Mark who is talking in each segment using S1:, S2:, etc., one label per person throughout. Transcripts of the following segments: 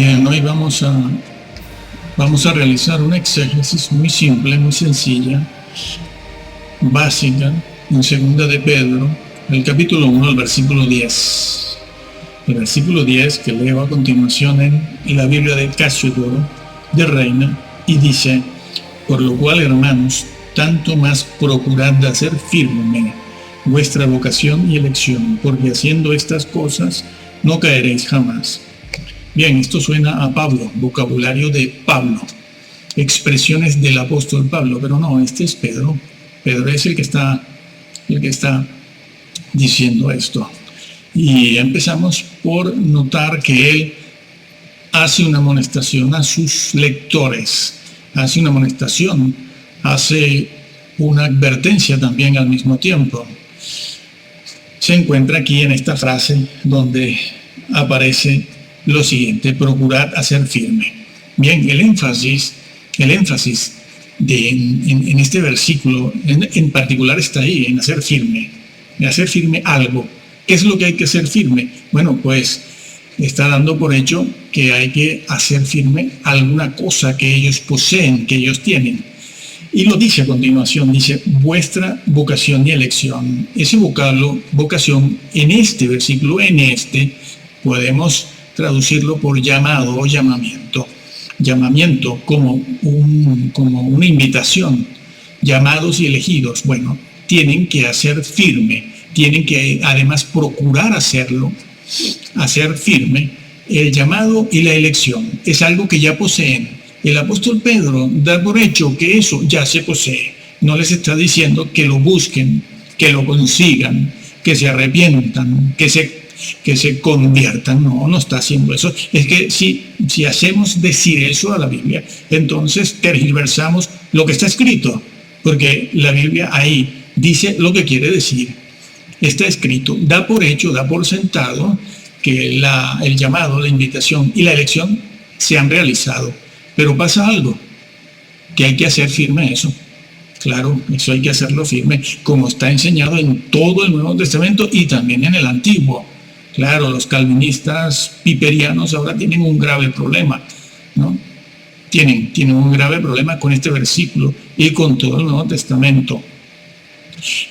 S1: Bien, hoy vamos a realizar una exégesis muy simple, muy sencilla, básica, en segunda de Pedro, el capítulo 1, el versículo 10. El versículo 10 que leo a continuación en la Biblia de Casiodoro, de Reina, y dice: por lo cual, hermanos, tanto más procurad de hacer firme vuestra vocación y elección, porque haciendo estas cosas no caeréis jamás. Bien, esto suena a Pablo, vocabulario de Pablo, expresiones del apóstol Pablo, pero no, este es Pedro. Pedro es el que está diciendo esto. Y empezamos por notar que él hace una amonestación a sus lectores, hace una amonestación, hace una advertencia también al mismo tiempo. Se encuentra aquí en esta frase donde aparece lo siguiente: procurad hacer firme. Bien, el énfasis en este versículo en particular está ahí, en hacer firme algo. ¿Qué es lo que hay que hacer firme? Bueno, pues está dando por hecho que hay que hacer firme alguna cosa que ellos poseen, que ellos tienen. Y lo dice a continuación, dice: vuestra vocación y elección. Ese vocablo, vocación, en este versículo, podemos traducirlo por llamado o llamamiento. Llamamiento como una invitación. Llamados y elegidos, bueno, tienen que hacer firme, tienen que además procurar hacerlo, hacer firme el llamado y la elección. Es algo que ya poseen. El apóstol Pedro da por hecho que eso ya se posee. No les está diciendo que lo busquen, que lo consigan, que se arrepientan, que se conviertan. No está haciendo eso. Es que si hacemos decir eso a la Biblia, entonces tergiversamos lo que está escrito, porque la Biblia ahí dice lo que quiere decir. Está escrito, da por hecho, da por sentado que el llamado, la invitación y la elección se han realizado. Pero pasa algo, que hay que hacer firme eso. Claro, eso hay que hacerlo firme, como está enseñado en todo el Nuevo Testamento y también en el Antiguo. Claro, los calvinistas piperianos ahora tienen un grave problema, ¿no? Tienen un grave problema con este versículo y con todo el Nuevo Testamento.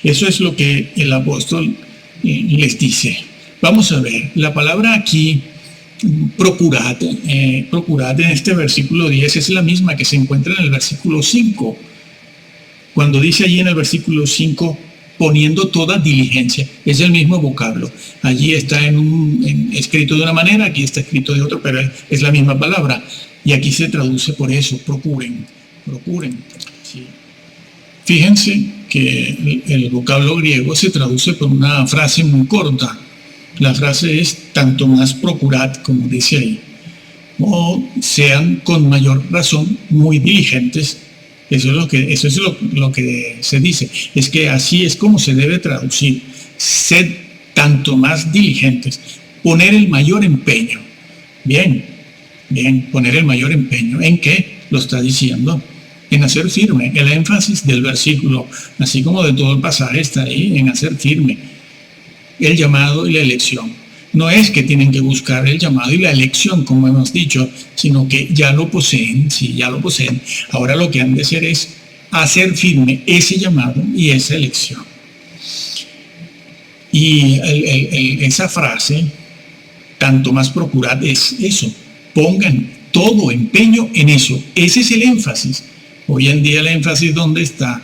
S1: Eso es lo que el apóstol les dice. Vamos a ver, la palabra aquí, procurad en este versículo 10 es la misma que se encuentra en el versículo 5. Cuando dice allí en el versículo 5, poniendo toda diligencia, es el mismo vocablo. Allí está escrito de una manera, aquí está escrito de otra, pero es la misma palabra. Y aquí se traduce por eso: procuren. Sí. Fíjense que el vocablo griego se traduce por una frase muy corta. La frase es: tanto más procurad, como dice ahí. O sean con mayor razón muy diligentes. Eso es lo que se dice. Es que así es como se debe traducir. Sed tanto más diligentes. Poner el mayor empeño. Bien, poner el mayor empeño. ¿En qué? Lo está diciendo. En hacer firme. El énfasis del versículo, así como de todo el pasaje, está ahí, en hacer firme el llamado y la elección. No es que tienen que buscar el llamado y la elección, como hemos dicho, sino que ya lo poseen, sí, ya lo poseen. Ahora lo que han de hacer es hacer firme ese llamado y esa elección. Y esa frase, tanto más procurad, es eso. Pongan todo empeño en eso. Ese es el énfasis. Hoy en día el énfasis, ¿dónde está?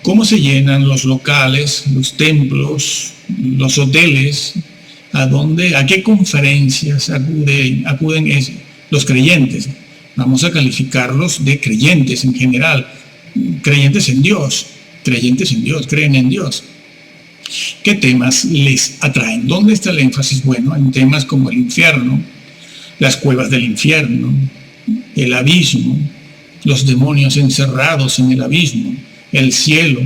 S1: ¿Cómo se llenan los locales, los templos, los hoteles? ¿A qué conferencias acuden los creyentes? Vamos a calificarlos de creyentes en general. Creyentes en Dios, creen en Dios. ¿Qué temas les atraen? ¿Dónde está el énfasis? Bueno, en temas como el infierno, las cuevas del infierno, el abismo, los demonios encerrados en el abismo, el cielo,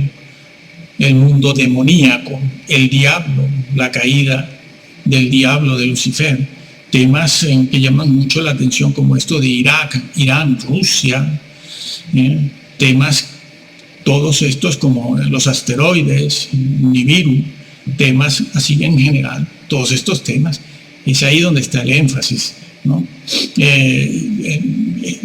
S1: el mundo demoníaco, el diablo, la caída del diablo, de Lucifer. Temas que llaman mucho la atención, como esto de Irak, Irán, Rusia. Temas, todos estos como los asteroides, Nibiru, temas así en general. Todos estos temas, es ahí donde está el énfasis. ¿no?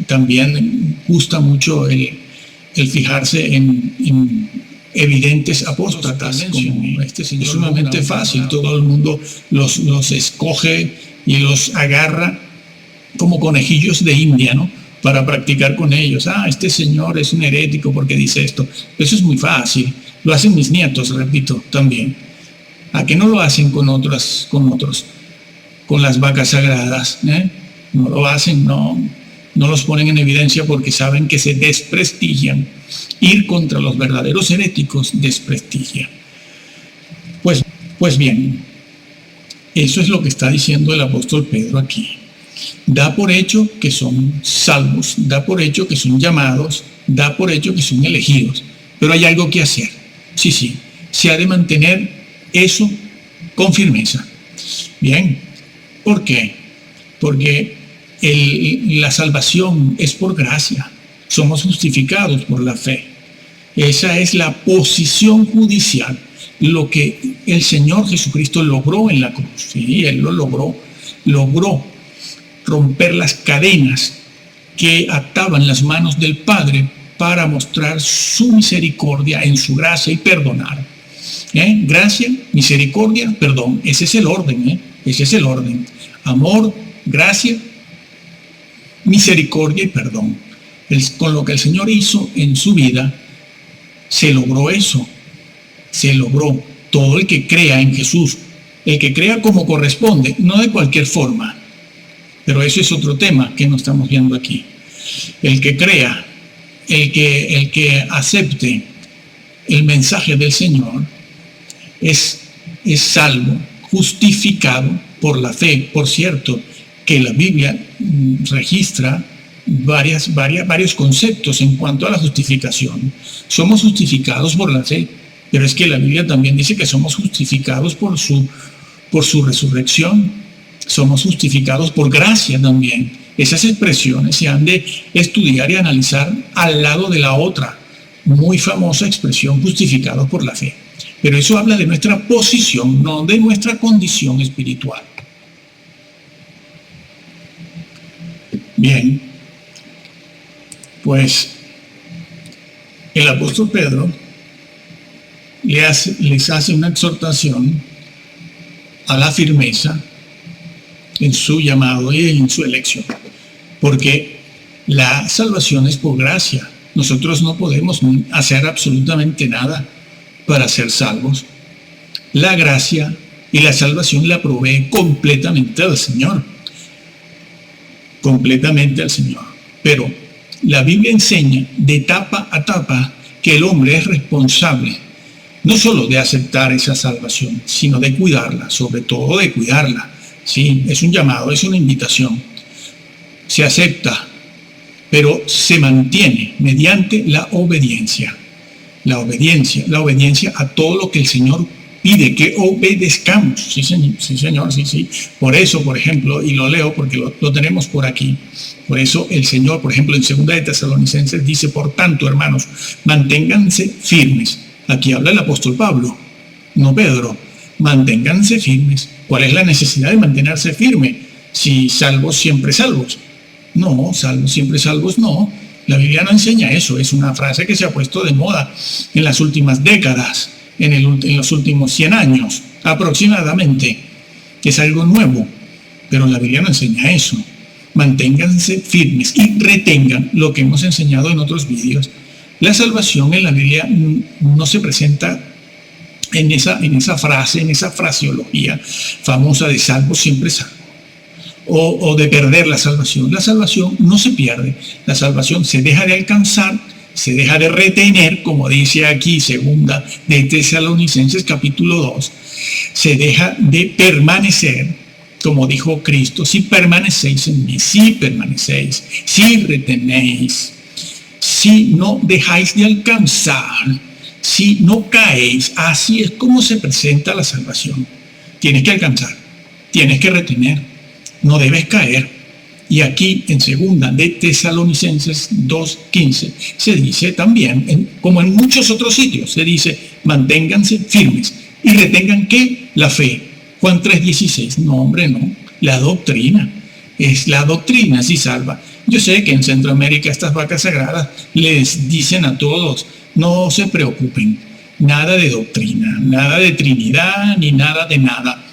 S1: También gusta mucho el fijarse en evidentes apóstatas, como este señor. Es sumamente fácil, todo el mundo los escoge y los agarra como conejillos de India, ¿no? Para practicar con ellos. Este señor es un herético porque dice esto. Eso es muy fácil. Lo hacen mis nietos, repito, también. ¿A qué no lo hacen con otros? Con las vacas sagradas, no lo hacen, no los ponen en evidencia porque saben que se desprestigian. Ir contra los verdaderos heréticos desprestigia. Pues bien, eso es lo que está diciendo el apóstol Pedro aquí. Da por hecho que son salvos, da por hecho que son llamados, da por hecho que son elegidos, pero hay algo que hacer. Sí, se ha de mantener eso con firmeza. Bien, ¿por qué? Porque la salvación es por gracia, somos justificados por la fe. Esa es la posición judicial, lo que el Señor Jesucristo logró en la cruz. Sí, Él lo logró romper las cadenas que ataban las manos del Padre para mostrar su misericordia en su gracia y perdonar. Gracia, misericordia, perdón. Ese es el orden, ese es el orden. Amor, gracia, misericordia y perdón. Con lo que el Señor hizo en su vida, se logró eso. Se logró. Todo el que crea en Jesús, el que crea como corresponde, no de cualquier forma. Pero eso es otro tema que no estamos viendo aquí. El que crea, el que acepte el mensaje del Señor, es salvo, justificado por la fe. Por cierto, que la Biblia registra varios conceptos en cuanto a la justificación. Somos justificados por la fe, pero es que la Biblia también dice que somos justificados por su resurrección. Somos justificados por gracia también. Esas expresiones se han de estudiar y analizar al lado de la otra muy famosa expresión, justificados por la fe. Pero eso habla de nuestra posición, no de nuestra condición espiritual. Bien, pues el apóstol Pedro les hace una exhortación a la firmeza en su llamado y en su elección, porque la salvación es por gracia. Nosotros no podemos hacer absolutamente nada para ser salvos. La gracia y la salvación la provee completamente al Señor. Completamente al Señor. Pero la Biblia enseña de tapa a tapa que el hombre es responsable no solo de aceptar esa salvación, sino de cuidarla, sobre todo de cuidarla. Sí, es un llamado, es una invitación. Se acepta, pero se mantiene mediante la obediencia. La obediencia a todo lo que el Señor pide que obedezcamos. Sí, señor, sí. Por eso, por ejemplo, y lo leo porque lo tenemos por aquí, por eso el Señor, por ejemplo, en 2 de Tesalonicenses dice: por tanto, hermanos, manténganse firmes. Aquí habla el apóstol Pablo, no Pedro. Manténganse firmes. ¿Cuál es la necesidad de mantenerse firme? Si salvos, siempre salvos. No, salvos, siempre salvos, no. La Biblia no enseña eso. Es una frase que se ha puesto de moda en las últimas décadas, en los últimos 100 años, aproximadamente. Es algo nuevo, pero la Biblia no enseña eso. Manténganse firmes y retengan lo que hemos enseñado en otros vídeos. La salvación en la Biblia no se presenta en esa frase, en esa fraseología famosa de salvo, siempre salvo, o de perder la salvación. La salvación no se pierde, la salvación se deja de alcanzar, se deja de retener, como dice aquí 2 de Tesalonicenses capítulo 2, se deja de permanecer, como dijo Cristo: si permanecéis en mí, si permanecéis, si retenéis, si no dejáis de alcanzar, si no caéis. Así es como se presenta la salvación. Tienes que alcanzar, tienes que retener, no debes caer. Y aquí en 2 de Tesalonicenses 2:15 se dice también, como en muchos otros sitios, se dice: manténganse firmes y retengan ¿qué? La fe. Juan 3:16. No, hombre, no. La doctrina. es la doctrina si salva. Yo sé que en Centroamérica estas vacas sagradas les dicen a todos, no se preocupen, nada de doctrina, nada de Trinidad, ni nada de nada.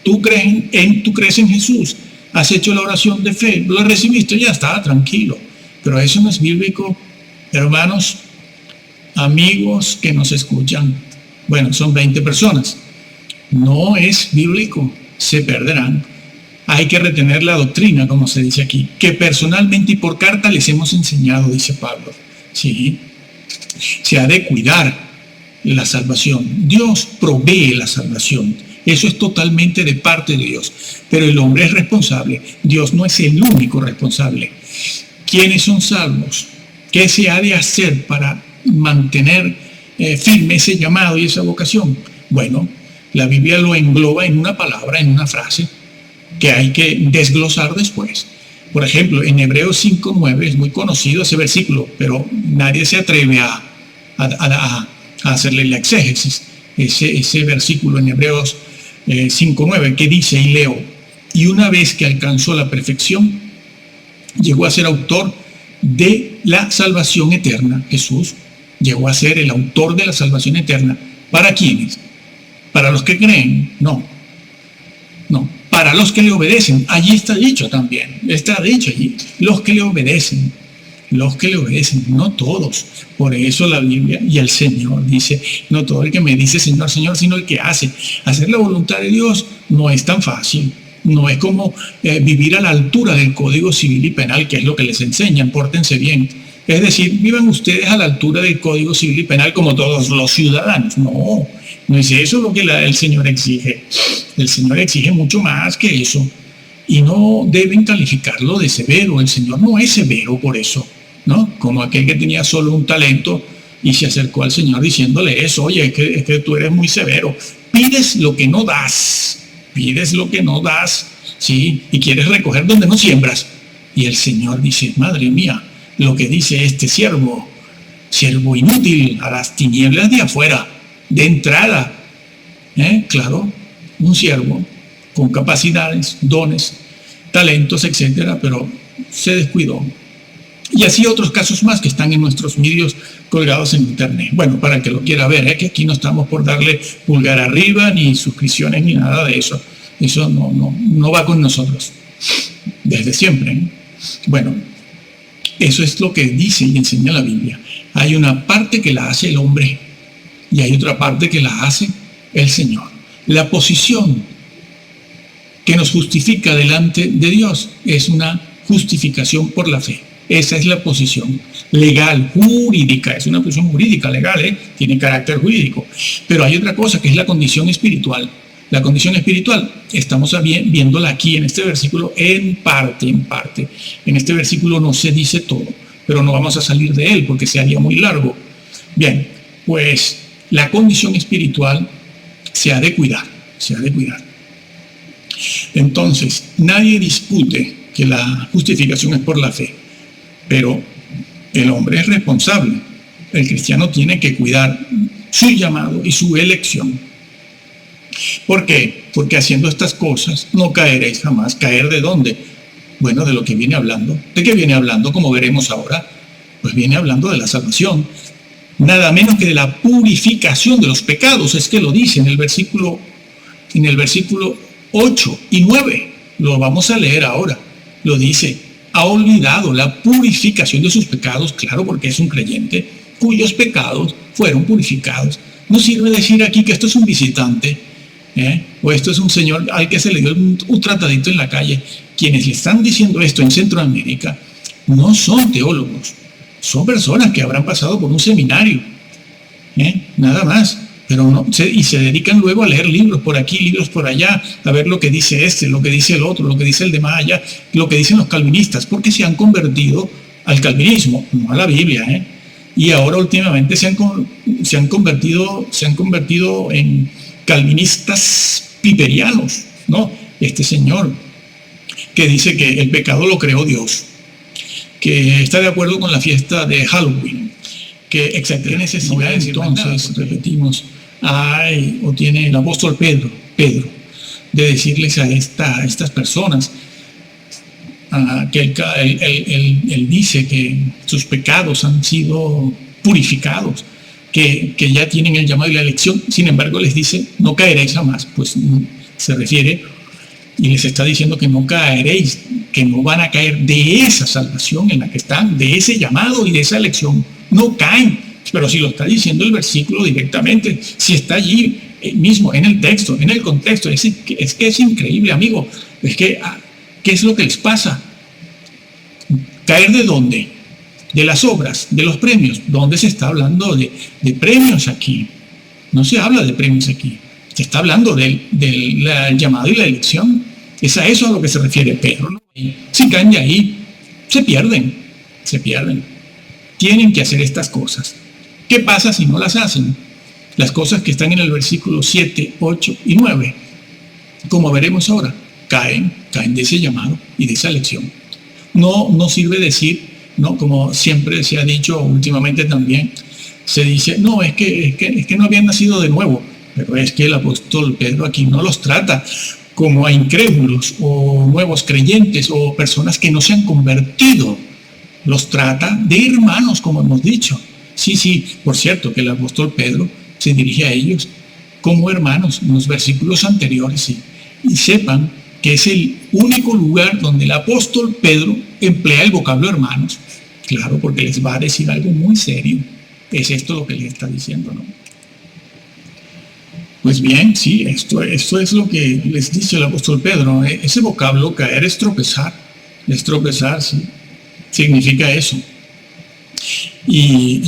S1: Tú crees en Jesús, has hecho la oración de fe, lo recibiste, ya está, tranquilo. Pero eso no es bíblico, hermanos, amigos que nos escuchan. Bueno, son 20 personas. No es bíblico, se perderán. Hay que retener la doctrina, como se dice aquí, que personalmente y por carta les hemos enseñado, dice Pablo. Sí, se ha de cuidar la salvación. Dios provee la salvación. Eso es totalmente de parte de Dios. Pero el hombre es responsable. Dios no es el único responsable. ¿Quiénes son salvos? ¿Qué se ha de hacer para mantener firme ese llamado y esa vocación? Bueno, la Biblia lo engloba en una palabra, en una frase, que hay que desglosar después. Por ejemplo, en Hebreos 5:9 es muy conocido ese versículo, pero nadie se atreve a hacerle la exégesis. Ese versículo en Hebreos 5:9 que dice, y leo, y una vez que alcanzó la perfección, llegó a ser autor de la salvación eterna. Jesús llegó a ser el autor de la salvación eterna. ¿Para quiénes? ¿Para los que creen? No. Para los que le obedecen. Allí está dicho también. Está dicho allí. Los que le obedecen. Los que le obedecen. No todos. Por eso la Biblia y el Señor dice, no todo el que me dice Señor, Señor, sino el que hace. Hacer la voluntad de Dios no es tan fácil. No es como vivir a la altura del Código Civil y Penal, que es lo que les enseñan, pórtense bien. Es decir, vivan ustedes a la altura del Código Civil y Penal como todos los ciudadanos. No es eso lo que el Señor exige. El Señor exige mucho más que eso. Y no deben calificarlo de severo. El Señor no es severo por eso, ¿no? Como aquel que tenía solo un talento y se acercó al Señor diciéndole eso, oye, es que tú eres muy severo. Pides lo que no das. Pides lo que no das, ¿sí? Y quieres recoger donde no siembras. Y el Señor dice, madre mía, lo que dice este siervo inútil, a las tinieblas de afuera, de entrada. Claro, un siervo con capacidades, dones, talentos, etcétera, pero se descuidó. Y así otros casos más que están en nuestros medios colgados en internet. Bueno, para el que lo quiera ver, que aquí no estamos por darle pulgar arriba, ni suscripciones, ni nada de eso. Eso no va con nosotros, desde siempre. Bueno, eso es lo que dice y enseña la Biblia. Hay una parte que la hace el hombre y hay otra parte que la hace el Señor. La posición que nos justifica delante de Dios es una justificación por la fe. Esa es la posición legal, jurídica. Es una posición jurídica, legal, tiene carácter jurídico. Pero hay otra cosa que es la condición espiritual. La condición espiritual, estamos viéndola aquí en este versículo en parte. En este versículo no se dice todo, pero no vamos a salir de él porque se haría muy largo. Bien, pues la condición espiritual se ha de cuidar. Entonces, nadie discute que la justificación es por la fe. Pero el hombre es responsable. El cristiano tiene que cuidar su llamado y su elección. ¿Por qué? Porque haciendo estas cosas no caeréis jamás. ¿Caer de dónde? Bueno, de lo que viene hablando. ¿De qué viene hablando? Como veremos ahora. Pues viene hablando de la salvación. Nada menos que de la purificación de los pecados. Es que lo dice en el versículo 8 y 9. Lo vamos a leer ahora. Lo dice. Ha olvidado la purificación de sus pecados, claro, porque es un creyente, cuyos pecados fueron purificados. No sirve decir aquí que esto es un visitante, o esto es un señor al que se le dio un tratadito en la calle. Quienes le están diciendo esto en Centroamérica no son teólogos, son personas que habrán pasado por un seminario, nada más. Pero no, y se dedican luego a leer libros por aquí, libros por allá, a ver lo que dice este, lo que dice el otro, lo que dice el de más allá, lo que dicen los calvinistas, porque se han convertido al calvinismo, no a la Biblia, y ahora últimamente se han convertido en calvinistas piperianos, ¿no? Este señor que dice que el pecado lo creó Dios, que está de acuerdo con la fiesta de Halloween, que etcétera. Necesidad, entonces, repetimos, tiene el apóstol Pedro, de decirles a estas personas, que él dice que sus pecados han sido purificados, que ya tienen el llamado y la elección. Sin embargo, les dice, no caeréis jamás. Pues se refiere y les está diciendo que no caeréis, que no van a caer de esa salvación en la que están, de ese llamado y de esa elección. No caen. Pero si lo está diciendo el versículo directamente, si está allí mismo en el texto, en el contexto, es que es increíble, amigo. Es que, ¿qué es lo que les pasa? ¿Caer de dónde? De las obras, de los premios. ¿Dónde se está hablando de premios aquí? No se habla de premios aquí. Se está hablando del llamado y la elección. Es a eso a lo que se refiere Pedro, ¿no? Si caen de ahí, se pierden. Tienen que hacer estas cosas. ¿Qué pasa si no las hacen? Las cosas que están en el versículo 7, 8 y 9, como veremos ahora, caen de ese llamado y de esa elección. No sirve decir, ¿no? Como siempre se ha dicho últimamente también, se dice, no, es que no habían nacido de nuevo. Pero es que el apóstol Pedro aquí no los trata como a incrédulos o nuevos creyentes o personas que no se han convertido. Los trata de hermanos, como hemos dicho. Sí, por cierto, que el apóstol Pedro se dirige a ellos como hermanos en los versículos anteriores. Y sepan que es el único lugar donde el apóstol Pedro emplea el vocablo hermanos. Claro, porque les va a decir algo muy serio. Es esto lo que le está diciendo, ¿no? Pues bien, sí, esto es lo que les dice el apóstol Pedro. Ese vocablo, caer, es tropezar, sí, significa eso. Y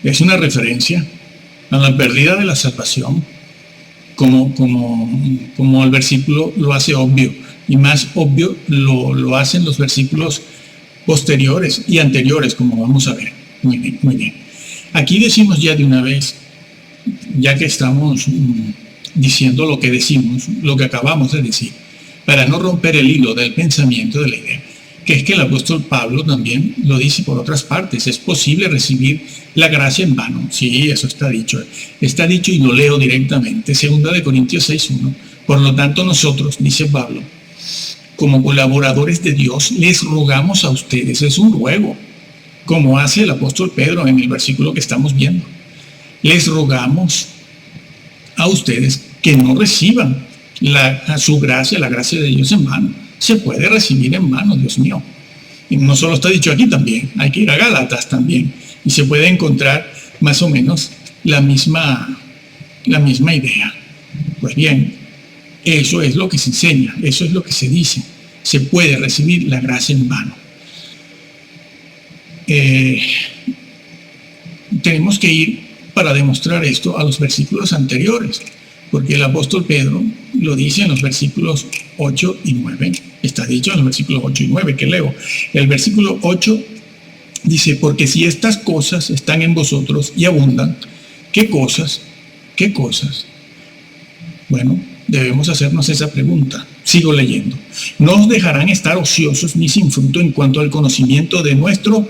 S1: es una referencia a la pérdida de la salvación, como el versículo lo hace obvio, y más obvio lo hacen los versículos posteriores y anteriores, como vamos a ver. Muy bien. Aquí decimos ya de una vez, ya que estamos diciendo lo que decimos, lo que acabamos de decir, para no romper el hilo del pensamiento de la idea, que es que el apóstol Pablo también lo dice por otras partes, es posible recibir la gracia en vano. Sí, eso está dicho y lo leo directamente, 2 Corintios 6:1. Por lo tanto, nosotros, dice Pablo, como colaboradores de Dios, les rogamos a ustedes, es un ruego, como hace el apóstol Pedro en el versículo que estamos viendo. Les rogamos a ustedes que no reciban su gracia, la gracia de Dios en vano. Se puede recibir en vano, Dios mío. Y no solo está dicho aquí, también hay que ir a Gálatas también. Y se puede encontrar más o menos la misma idea. Pues bien, eso es lo que se enseña, eso es lo que se dice. Se puede recibir la gracia en vano. Tenemos que ir para demostrar esto a los versículos anteriores, porque el apóstol Pedro lo dice en los versículos 8 y 9. Está dicho en los versículos 8 y 9 que leo. El versículo 8 dice, porque si estas cosas están en vosotros y abundan, ¿qué cosas? ¿Qué cosas? Bueno, debemos hacernos esa pregunta. Sigo leyendo. No os dejarán estar ociosos ni sin fruto en cuanto al conocimiento de nuestro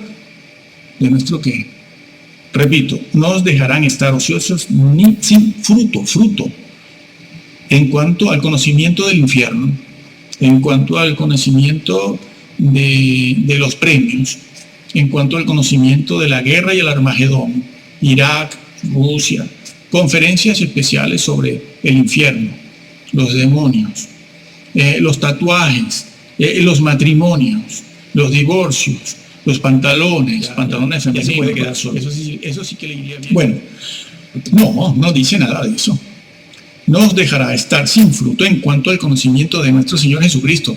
S1: ¿qué? Repito, no os dejarán estar ociosos ni sin fruto, en cuanto al conocimiento del infierno, en cuanto al conocimiento de los premios, en cuanto al conocimiento de la guerra y el Armagedón, Irak, Rusia, conferencias especiales sobre el infierno, los demonios, los tatuajes, los matrimonios, los divorcios, los pantalones también se puede quedar solo. Eso sí que le iría bien. Bueno, no dice nada de eso. No os dejará estar sin fruto en cuanto al conocimiento de nuestro Señor Jesucristo.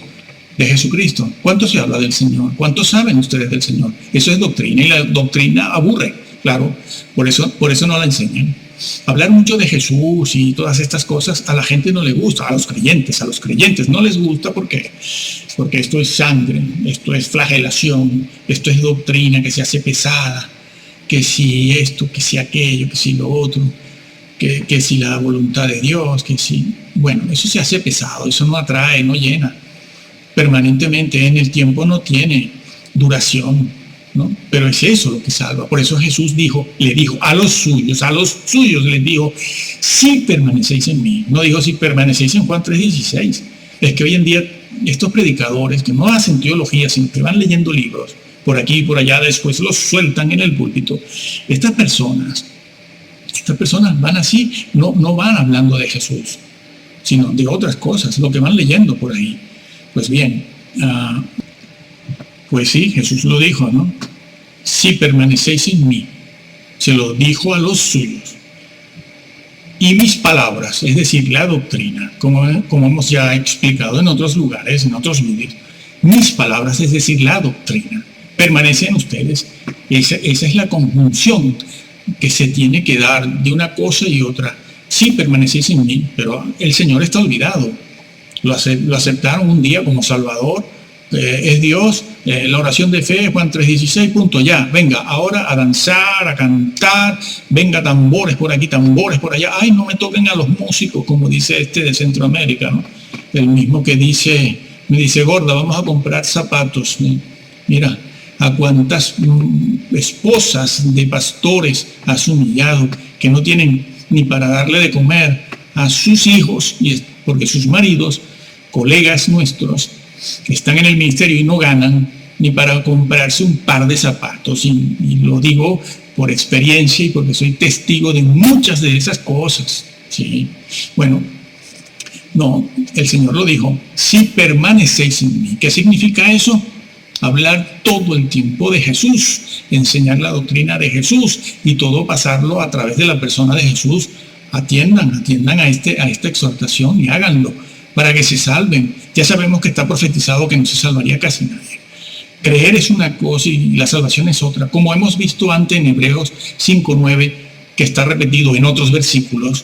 S1: De Jesucristo. ¿Cuánto se habla del Señor? ¿Cuánto saben ustedes del Señor? Eso es doctrina y la doctrina aburre. Claro, por eso no la enseñan. Hablar mucho de Jesús y todas estas cosas a la gente no le gusta, a los creyentes no les gusta porque esto es sangre, esto es flagelación, esto es doctrina que se hace pesada, que si esto, que si aquello, que si lo otro, que si la voluntad de Dios, que si... Bueno, eso se hace pesado, eso no atrae, no llena. Permanentemente en el tiempo no tiene duración, ¿no? Pero es eso lo que salva. Por eso Jesús le dijo a los suyos les dijo, si permanecéis en mí. No dijo si permanecéis en Juan 3:16. Es que hoy en día estos predicadores que no hacen teología, sino que van leyendo libros, por aquí y por allá, después los sueltan en el púlpito, estas personas van así, no van hablando de Jesús, sino de otras cosas, lo que van leyendo por ahí. Pues bien, pues sí, Jesús lo dijo, ¿no? Si permanecéis en mí, se lo dijo a los suyos. Y mis palabras, es decir, la doctrina, como hemos ya explicado en otros lugares, en otros vídeos, mis palabras, es decir, la doctrina, permanece en ustedes. Esa es la conjunción que se tiene que dar de una cosa y otra. Sí, permanecéis en mí, pero el Señor está olvidado. Lo aceptaron un día como Salvador, es Dios, la oración de fe, Juan 3:16, punto, ya, venga, ahora a danzar, a cantar, venga, tambores por aquí, tambores por allá, ay, no me toquen a los músicos, como dice este de Centroamérica, ¿no? El mismo que me dice, gorda, vamos a comprar zapatos, mira, a cuántas esposas de pastores has humillado, que no tienen ni para darle de comer a sus hijos, porque sus maridos, colegas nuestros, que están en el ministerio y no ganan ni para comprarse un par de zapatos. Y lo digo por experiencia y porque soy testigo de muchas de esas cosas. ¿Sí? Bueno, no, el Señor lo dijo, si permanecéis en mí. ¿Qué significa eso? Hablar todo el tiempo de Jesús, enseñar la doctrina de Jesús y todo pasarlo a través de la persona de Jesús. Atiendan a esta exhortación y háganlo para que se salven. Ya sabemos que está profetizado que no se salvaría casi nadie. Creer es una cosa y la salvación es otra. Como hemos visto antes en Hebreos 5:9, que está repetido en otros versículos,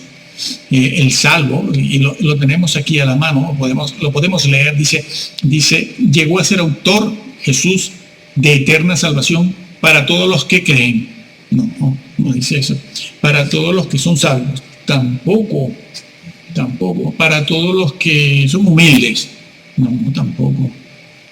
S1: el salvo, y lo tenemos aquí a la mano, lo podemos leer, dice, llegó a ser autor Jesús de eterna salvación para todos los que creen. No dice eso. Para todos los que son salvos. Tampoco. Para todos los que son humildes. No, tampoco.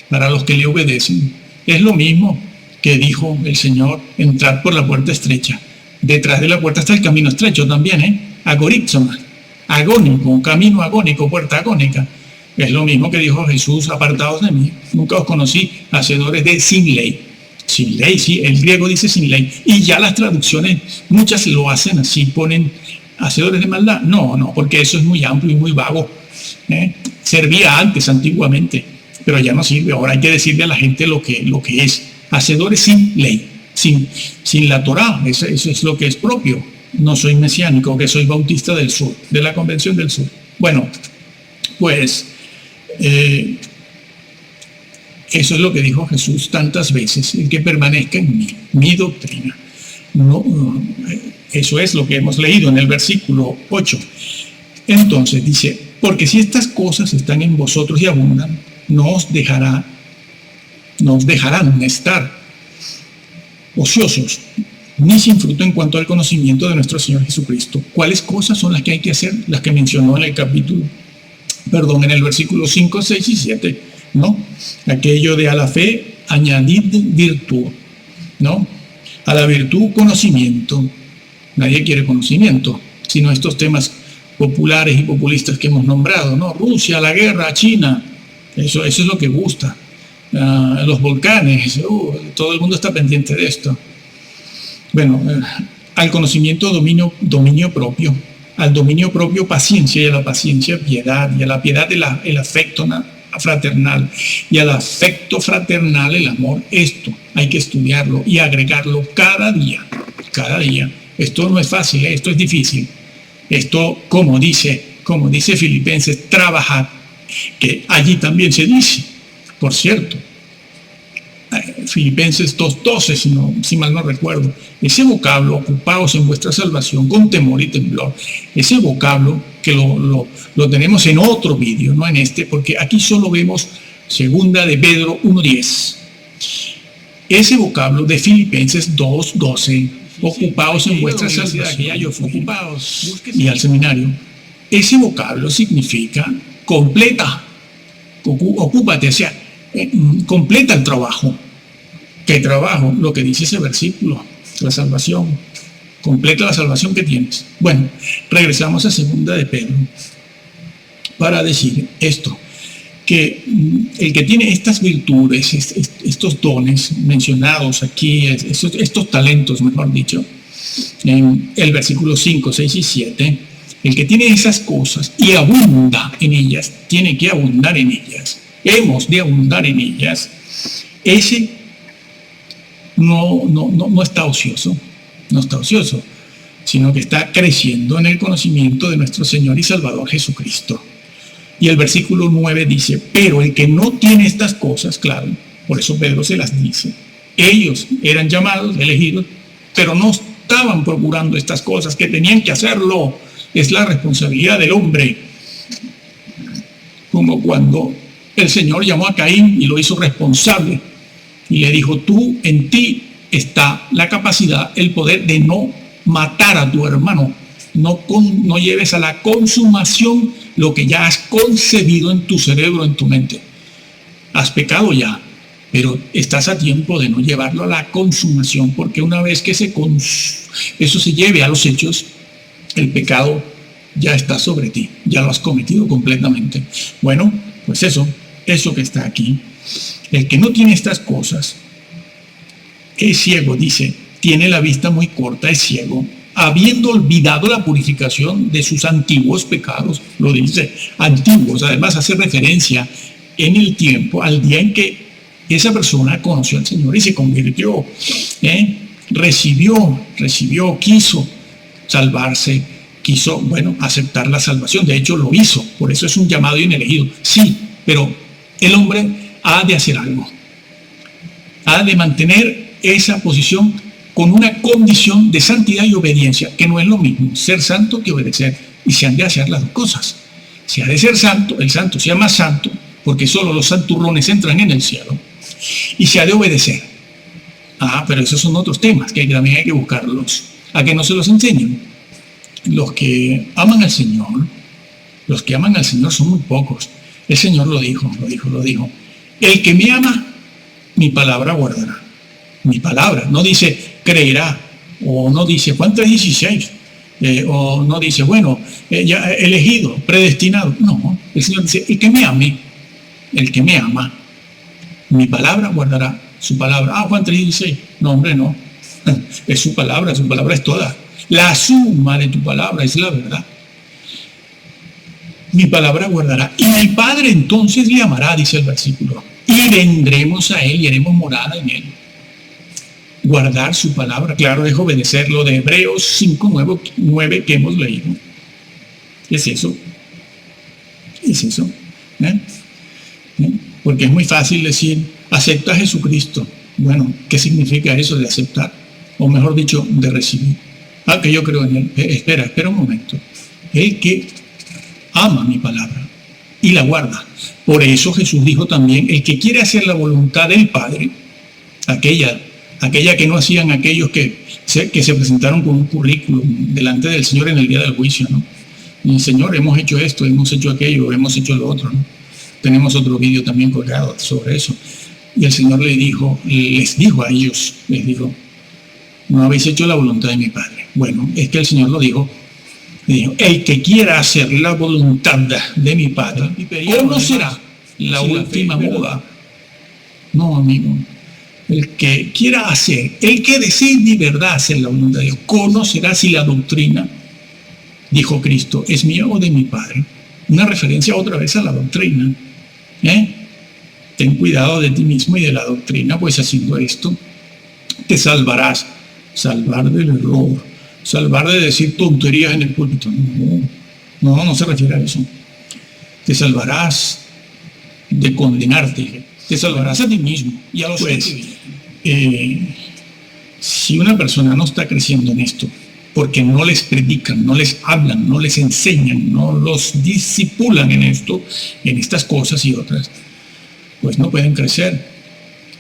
S1: Para los que le obedecen. Es lo mismo que dijo el Señor, entrar por la puerta estrecha. Detrás de la puerta está el camino estrecho también, agorizoma, agónico, camino agónico, puerta agónica. Es lo mismo que dijo Jesús, apartados de mí. Nunca os conocí, hacedores de sin ley. Sin ley, sí, el griego dice sin ley. Y ya las traducciones, muchas lo hacen así, ponen hacedores de maldad. No, porque eso es muy amplio y muy vago. Servía antes, antiguamente, pero ya no sirve. Ahora hay que decirle a la gente lo que es. Hacedores sin ley, sin la Torá. Eso es lo que es propio. No soy mesiánico, que soy bautista del sur, de la Convención del Sur. Bueno, pues eso es lo que dijo Jesús tantas veces, el que permanezca en mí, mi doctrina. Eso es lo que hemos leído en el versículo 8. Entonces dice, porque si estas cosas están en vosotros y abundan, no os dejarán estar ociosos, ni sin fruto en cuanto al conocimiento de nuestro Señor Jesucristo. ¿Cuáles cosas son las que hay que hacer? Las que mencionó en el versículo 5, 6 y 7, ¿no? Aquello de a la fe añadid virtud, ¿no? A la virtud conocimiento. Nadie quiere conocimiento, sino estos temas populares y populistas que hemos nombrado, ¿no? Rusia, la guerra, China, eso es lo que gusta. Los volcanes, todo el mundo está pendiente de esto. Bueno, al conocimiento dominio propio, al dominio propio paciencia, y a la paciencia piedad, y a la piedad el afecto fraternal, y al afecto fraternal el amor. Esto hay que estudiarlo y agregarlo cada día. Esto no es fácil, esto es difícil. Esto, como dice Filipenses, trabajar, que allí también se dice, por cierto, Filipenses 2:12, si mal no recuerdo, ese vocablo, ocupaos en vuestra salvación con temor y temblor, ese vocablo que lo tenemos en otro vídeo, no en este, porque aquí solo vemos segunda de Pedro 1:10. Ese vocablo de Filipenses 2:12, ocupaos en vuestra salvación, ocupaos, y al seminario, ese vocablo significa completa, ocúpate, o sea, completa el trabajo. ¿Qué trabajo? Lo que dice ese versículo, la salvación. Completa la salvación que tienes. Bueno, regresamos a segunda de Pedro para decir esto. que el que tiene estas virtudes, estos dones mencionados aquí, estos talentos, mejor dicho, en el versículo 5, 6 y 7, el que tiene esas cosas y abunda en ellas, tiene que abundar en ellas, hemos de abundar en ellas, ese no está ocioso, no está ocioso, sino que está creciendo en el conocimiento de nuestro Señor y Salvador Jesucristo. Y el versículo 9 dice, pero el que no tiene estas cosas, claro, por eso Pedro se las dice, ellos eran llamados, elegidos, pero no estaban procurando estas cosas, que tenían que hacerlo, es la responsabilidad del hombre. Como cuando el Señor llamó a Caín y lo hizo responsable, y le dijo, en ti está la capacidad, el poder de no matar a tu hermano, no lleves a la consumación lo que ya has concebido en tu cerebro, en tu mente. Has pecado ya, pero estás a tiempo de no llevarlo a la consumación, porque una vez que eso se lleve a los hechos, el pecado ya está sobre ti, ya lo has cometido completamente. Bueno, pues eso que está aquí. El que no tiene estas cosas es ciego, dice, tiene la vista muy corta, es ciego, habiendo olvidado la purificación de sus antiguos pecados, lo dice, antiguos, además hace referencia en el tiempo, al día en que esa persona conoció al Señor y se convirtió, recibió, quiso salvarse, quiso, aceptar la salvación, de hecho lo hizo, por eso es un llamado inelegido, sí, pero el hombre ha de hacer algo, ha de mantener esa posición con una condición de santidad y obediencia, que no es lo mismo ser santo que obedecer, y se han de hacer las dos cosas. Se ha de ser santo, el santo se llama santo, porque solo los santurrones entran en el cielo, y se ha de obedecer. Pero esos son otros temas que también hay que buscarlos, a que no se los enseñen. Los que aman al Señor son muy pocos. El Señor lo dijo. El que me ama, mi palabra guardará. Mi palabra, no dice creerá, o no dice Juan 3:16, o no dice, ya elegido, predestinado. No, el Señor dice, el que me ama, mi palabra guardará. Su palabra, Juan 3:16, no, hombre, no, es su palabra es toda. La suma de tu palabra es la verdad. Mi palabra guardará, y mi Padre entonces le amará, dice el versículo, y vendremos a él y haremos morada en él. Guardar su palabra, claro, es obedecer lo de Hebreos 5:9 que hemos leído. Es eso. Porque es muy fácil decir, acepta a Jesucristo. Bueno, ¿qué significa eso de aceptar? O mejor dicho, de recibir. Que yo creo en él. Espera un momento. El que ama mi palabra y la guarda. Por eso Jesús dijo también, el que quiere hacer la voluntad del Padre, aquella que no hacían aquellos que se presentaron con un currículum delante del Señor en el día del juicio, ¿no? Y, Señor, hemos hecho esto, hemos hecho aquello, hemos hecho lo otro, ¿no? Tenemos otro vídeo también colgado sobre eso. Y el Señor les dijo a ellos, no habéis hecho la voluntad de mi Padre. Bueno, es que el Señor lo dijo, el que quiera hacer la voluntad de mi Padre, conocerá la última moda. No, amigo. El que quiera hacer, el que desee de verdad hacer la voluntad de Dios, conocerá si la doctrina, dijo Cristo, es mía o de mi Padre. Una referencia otra vez a la doctrina. Ten cuidado de ti mismo y de la doctrina, pues haciendo esto te salvarás. Salvar del error, salvar de decir tonterías en el púlpito. No se refiere a eso. Te salvarás de condenarte, te salvarás a ti mismo y a los si una persona no está creciendo en esto, porque no les predican, no les hablan, no les enseñan, no los discipulan en esto, en estas cosas y otras, pues no pueden crecer,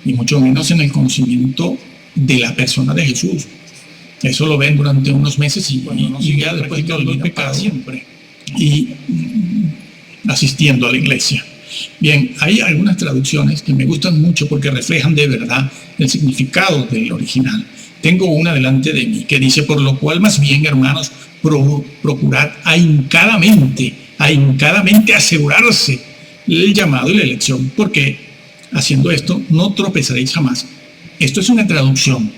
S1: y mucho menos en el conocimiento de la persona de Jesús. Eso lo ven durante unos meses y ya después que olvidan pecado siempre y asistiendo a la iglesia. Bien, hay algunas traducciones que me gustan mucho porque reflejan de verdad el significado del original. Tengo una delante de mí que dice, por lo cual más bien, hermanos, procurad ahincadamente asegurarse el llamado y la elección, porque haciendo esto no tropezaréis jamás. Esto es una traducción,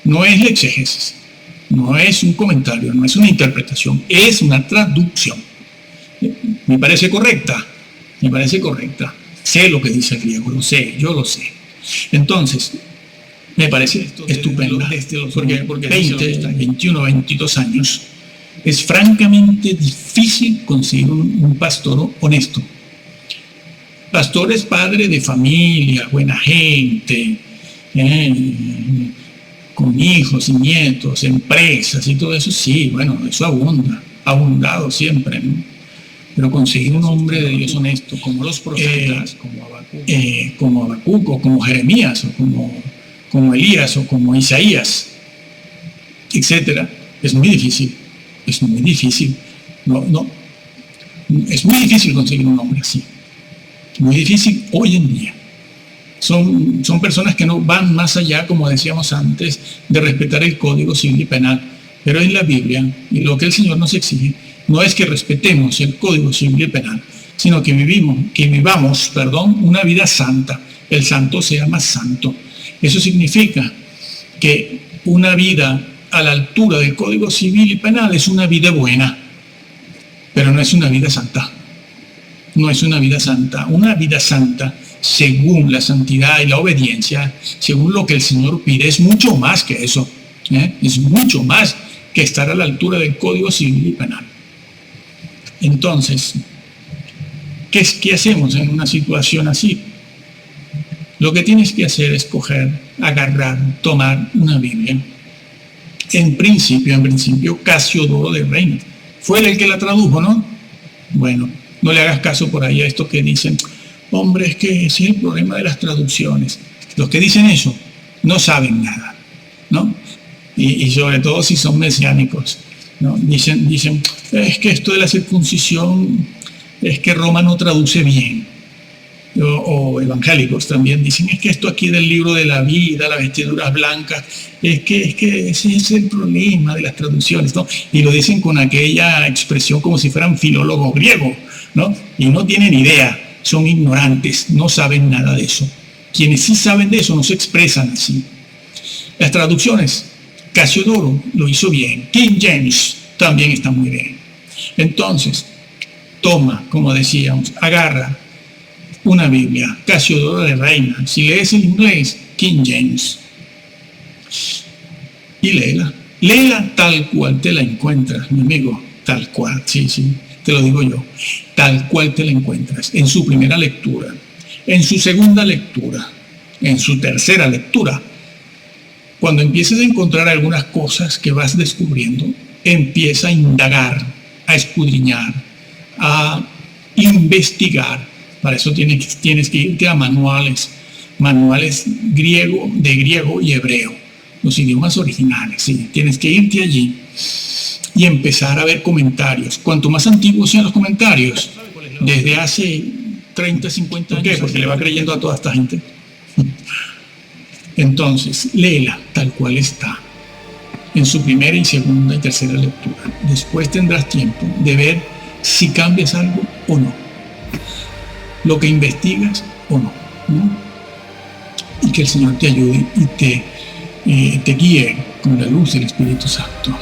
S1: no es la exégesis, no es un comentario, no es una interpretación, es una traducción. Me parece correcta, me parece correcta. Sé lo que dice el griego, lo sé, yo lo sé. Entonces, me parece estupendo, porque 20, 21, 22 años es francamente difícil conseguir un pastor honesto. Pastor es padre de familia, buena gente, con hijos y nietos, empresas y todo eso, sí, bueno, eso abunda, ha abundado siempre, ¿no? Pero conseguir un hombre de Dios honesto, como los profetas, como Habacuc, o como Jeremías, o como Elías, o como Isaías, etcétera, es muy difícil, es muy difícil. Es muy difícil conseguir un hombre así, muy difícil hoy en día. Son personas que no van más allá, como decíamos antes, de respetar el Código Civil y Penal. Pero en la Biblia, y lo que el Señor nos exige, no es que respetemos el Código Civil y Penal, sino que vivamos una vida santa. El santo se llama santo. Eso significa que una vida a la altura del Código Civil y Penal es una vida buena, pero no es una vida santa. No es una vida santa. Una vida santa, según la santidad y la obediencia, según lo que el Señor pide, es mucho más que eso. Es mucho más que estar a la altura del Código Civil y Penal. Entonces, ¿qué hacemos en una situación así? Lo que tienes que hacer es agarrar, tomar una Biblia. En principio, Casiodoro de Reina. Fue él el que la tradujo, ¿no? Bueno, no le hagas caso por ahí a estos que dicen, hombre, es que ese es el problema de las traducciones. Los que dicen eso no saben nada, ¿no? Y sobre todo si son mesiánicos, ¿no? Dicen, es que esto de la circuncisión, es que Roma no traduce bien. O evangélicos también dicen, es que esto aquí del libro de la vida, las vestiduras blancas, es que ese es el problema de las traducciones, ¿no? Y lo dicen con aquella expresión como si fueran filólogos griegos, ¿no? Y no tienen idea, son ignorantes, no saben nada de eso. Quienes sí saben de eso no se expresan así. Las traducciones, Casiodoro lo hizo bien, King James también está muy bien. Entonces, toma, como decíamos, agarra una Biblia, Casiodoro de Reina. Si lees el inglés, King James, y léela tal cual te la encuentras, mi amigo, tal cual, sí, te lo digo yo, tal cual te la encuentras, en su primera lectura, en su segunda lectura, en su tercera lectura. Cuando empieces a encontrar algunas cosas que vas descubriendo, empieza a indagar, a escudriñar, a investigar. Para eso tienes que irte a manuales de griego y hebreo, los idiomas originales, ¿sí? Tienes que irte allí y empezar a ver comentarios. Cuanto más antiguos sean los comentarios, desde hace 30, 50 años. ¿Por qué? Porque le va creyendo a toda esta gente. Entonces, léela tal cual está, en su primera y segunda y tercera lectura. Después tendrás tiempo de ver si cambias algo o no, lo que investigas o no, ¿no? Y que el Señor te ayude y te guíe con la luz del Espíritu Santo.